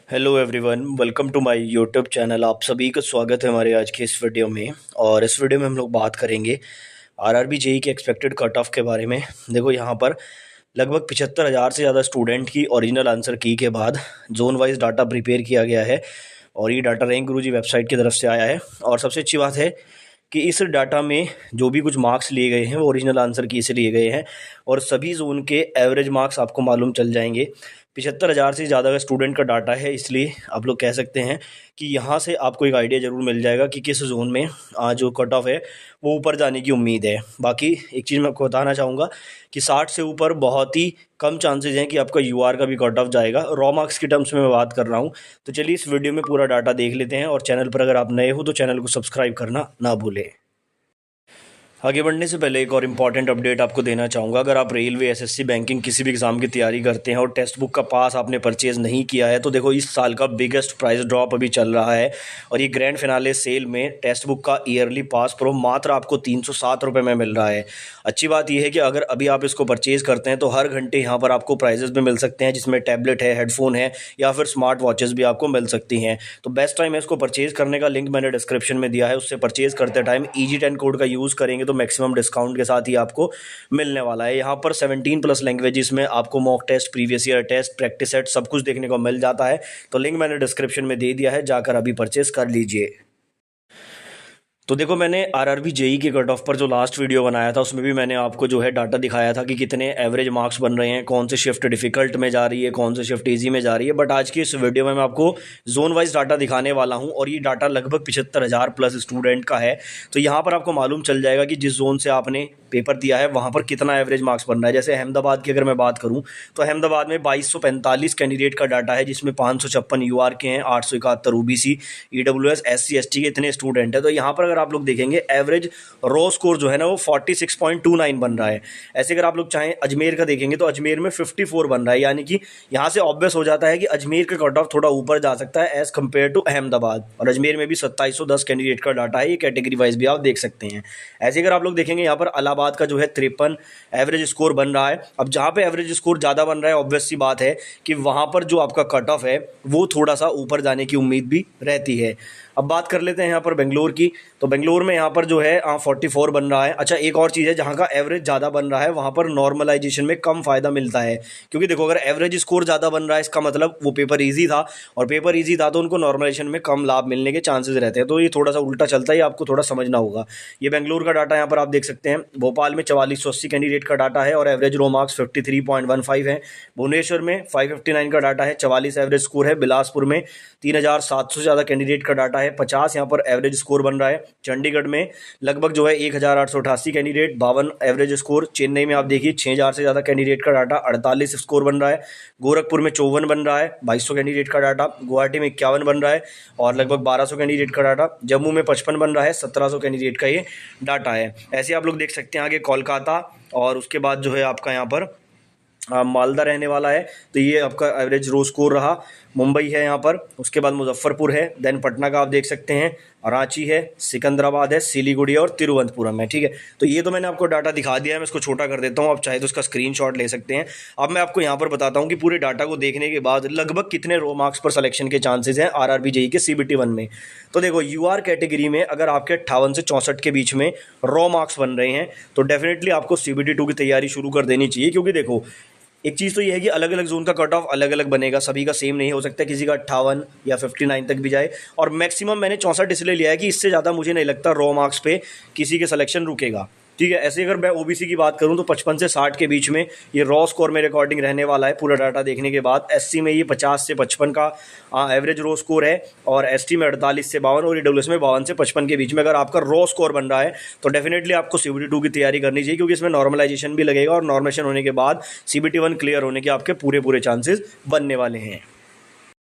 Hello everyone, welcome to my YouTube channel. आप सभी का स्वागत है हमारे आज के इस वीडियो में। और इस वीडियो में हम लोग बात करेंगे आरआरबी जेई के एक्सपेक्टेड कट ऑफ के बारे में। देखो यहाँ पर लगभग 75,000 से ज़्यादा स्टूडेंट की ओरिजिनल आंसर की के बाद जोन वाइज डाटा प्रिपेयर किया गया है और ये डाटा रैंक गुरुजी वेबसाइट की तरफ से आया है। और सबसे अच्छी बात है कि इस डाटा में जो भी कुछ मार्क्स लिए गए हैं वो ओरिजिनल आंसर की से लिए गए हैं और सभी जोन के एवरेज मार्क्स आपको मालूम चल जाएंगे। 75,000 से ज़्यादा का स्टूडेंट का डाटा है, इसलिए आप लोग कह सकते हैं कि यहाँ से आपको एक आइडिया ज़रूर मिल जाएगा कि किस जोन में जो कट ऑफ है वो ऊपर जाने की उम्मीद है। बाकी एक चीज़ मैं आपको बताना चाहूँगा कि 60 से ऊपर बहुत ही कम चांसेस हैं कि आपका यूआर का भी कट ऑफ जाएगा। रॉ मार्क्स की टर्म्स में मैं बात कर रहा हूँ। तो चलिए इस वीडियो में पूरा डाटा देख लेते हैं और चैनल पर अगर आप नए हो तो चैनल को सब्सक्राइब करना ना भूलें। आगे बढ़ने से पहले एक और इम्पॉर्टेंट अपडेट आपको देना चाहूँगा। अगर आप रेलवे, एसएससी, बैंकिंग किसी भी एग्ज़ाम की तैयारी करते हैं और टेक्स्ट बुक का पास आपने परचेज़ नहीं किया है तो देखो इस साल का बिगेस्ट प्राइस ड्रॉप अभी चल रहा है और ये ग्रैंड फिनाले सेल में टेक्स्ट बुक का ईयरली पास प्रो मात्र आपको 307 रुपये में मिल रहा है। अच्छी बात यह है कि अगर अभी आप इसको परचेज़ करते हैं तो हर घंटे यहाँ पर आपको प्राइजेस भी मिल सकते हैं, जिसमें टैबलेट है, हेडफोन है या फिर स्मार्ट वॉचेस भी आपको मिल सकती हैं। तो बेस्ट टाइम है इसको परचेज़ करने का, लिंक मैंने डिस्क्रिप्शन में दिया है। उससे परचेज़ करते टाइम EG10 कोड का यूज़ करेंगे तो मैक्सिमम डिस्काउंट के साथ ही आपको मिलने वाला है। यहाँ पर 17+ लैंग्वेजेस में आपको mock test, previous year test, practice set सब कुछ देखने को मिल जाता है। तो लिंक मैंने डिस्क्रिप्शन में दे दिया है, जाकर अभी परचेज कर लीजिए। तो देखो मैंने आरआरबी जेई के कट ऑफ पर जो लास्ट वीडियो बनाया था उसमें भी मैंने आपको जो है डाटा दिखाया था कि कितने एवरेज मार्क्स बन रहे हैं, कौन से शिफ्ट डिफ़िकल्ट में जा रही है, कौन से शिफ्ट इजी में जा रही है। बट आज की इस वीडियो में मैं आपको जोन वाइज डाटा दिखाने वाला हूं और ये डाटा लगभग 75,000 प्लस स्टूडेंट का है। तो यहाँ पर आपको मालूम चल जाएगा कि जिस जोन से आपने पेपर दिया है वहाँ पर कितना एवरेज मार्क्स बन रहा है। जैसे अहमदाबाद की अगर मैं बात करूँ तो अहमदाबाद में 2245 कैंडिडेट का डाटा है, जिसमें 556 यूआर के हैं, 871 ओबीसी, ईडब्ल्यूएस, SC ST के इतने स्टूडेंट हैं। तो यहाँ पर अगर आप लोग देखेंगे एवरेज रॉ स्कोर जो है ना वो 46.29 बन रहा है। ऐसे अगर आप लोग चाहें अजमेर का देखेंगे तो अजमेर में 54 बन रहा है, यानी कि यहाँ से ऑब्वियस हो जाता है कि अजमेर का कट ऑफ थोड़ा ऊपर जा सकता है एज कम्पेयर टू अहमदाबाद। और अजमेर में भी 2710 कैंडिडेट का डाटा है, ये कैटेगरी वाइज भी आप देख सकते हैं। ऐसे अगर आप लोग देखेंगे यहाँ पर इलाहाबाद का जो है 53 एवरेज स्कोर बन रहा है। अब जहाँ पे एवरेज स्कोर ज़्यादा बन रहा है ऑब्वियस सी बात है कि वहाँ पर जो आपका कट ऑफ है वो थोड़ा सा ऊपर जाने की उम्मीद भी रहती है। अब बात कर लेते हैं यहाँ पर बेंगलोर की। तो बेंगलोर में यहाँ पर जो है 44 बन रहा है। अच्छा, एक और चीज़ है, जहाँ का एवरेज ज़्यादा बन रहा है वहाँ पर नॉर्मलाइजेशन में कम फ़ायदा मिलता है, क्योंकि देखो अगर एवरेज स्कोर ज़्यादा बन रहा है इसका मतलब वो पेपर ईजी था और पेपर ईजी था तो उनको नॉर्मलाइजेशन में कम लाभ मिलने के चांसेस रहते हैं। तो ये थोड़ा सा उल्टा चलता है, आपको थोड़ा समझना होगा। ये बेंगलोर का डाटा यहाँ पर आप देख सकते हैं। भोपाल में 4480 कैंडिडेट का डाटा है और एवरेज रो मार्क्स 53.15 है। भुवनेश्वर में 559 का डाटा है, 44 एवरेज स्कोर है। बिलासपुर में 3700 से ज़्यादा कैंडिडेट का डाटा है, 50 यहाँ पर एवरेज स्कोर बन रहा है। चंडीगढ़ में लगभग जो है 1888 कैंडिडेट, 52 एवरेज स्कोर। चेन्नई में आप देखिए 6000 से ज़्यादा कैंडिडेट का डाटा, 48 स्कोर बन रहा है। गोरखपुर में 54 बन रहा है, 2200 कैंडिडेट का डाटा। गुवाहाटी में 51 बन रहा है और लगभग 1200 कैंडिडेट का डाटा। जम्मू में 55 बन रहा है, 1700 कैंडिडेट का ये डाटा है। ऐसे आप लोग देख सकते हैं। आगे कोलकाता और उसके बाद जो है आपका यहाँ पर मालदा रहने वाला है, तो ये आपका एवरेज रो स्कोर रहा। मुंबई है यहाँ पर, उसके बाद मुजफ्फरपुर है, देन पटना का आप देख सकते हैं, रांची है, सिकंदराबाद है, सिलीगुड़ी और तिरुवनंतपुरम है। ठीक है, तो ये तो मैंने आपको डाटा दिखा दिया है। मैं इसको छोटा कर देता हूँ, आप चाहे तो इसका स्क्रीनशॉट ले सकते हैं। अब मैं आपको यहाँ पर बताता हूँ कि पूरे डाटा को देखने के बाद लगभग कितने रो मार्क्स पर सिलेक्शन के चांसेस हैं आरआरबी जेई के CBT 1 में। तो देखो यूआर कैटेगरी में अगर आपके 58 से 64 के बीच में रॉ मार्क्स बन रहे हैं तो डेफिनेटली आपको CBT 2 की तैयारी शुरू कर देनी चाहिए, क्योंकि देखो एक चीज़ तो ये है कि अलग अलग जोन का कट ऑफ अलग अलग बनेगा, सभी का सेम नहीं हो सकता, किसी का 58 या 59 तक भी जाए। और मैक्सिमम मैंने 64 इसलिए लिया है कि इससे ज़्यादा मुझे नहीं लगता रॉ मार्क्स पे किसी के सिलेक्शन रुकेगा। ठीक है, ऐसे अगर मैं ओबीसी की बात करूं तो 55 से 60 के बीच में ये रॉ स्कोर में रिकॉर्डिंग रहने वाला है पूरा डाटा देखने के बाद। एससी में ये 50 से 55 का एवरेज रॉ स्कोर है और एसटी में 48 से 52 और ईडब्ल्यूएस में 52 से 55 के बीच में अगर आपका रॉ स्कोर बन रहा है तो डेफिनेटली आपको CBT 2 की तैयारी करनी चाहिए, क्योंकि इसमें नॉर्मलाइजेशन भी लगेगा और नॉर्मलाइजेशन होने के बाद CBT 1 क्लियर होने के आपके पूरे चांसेस बनने वाले हैं।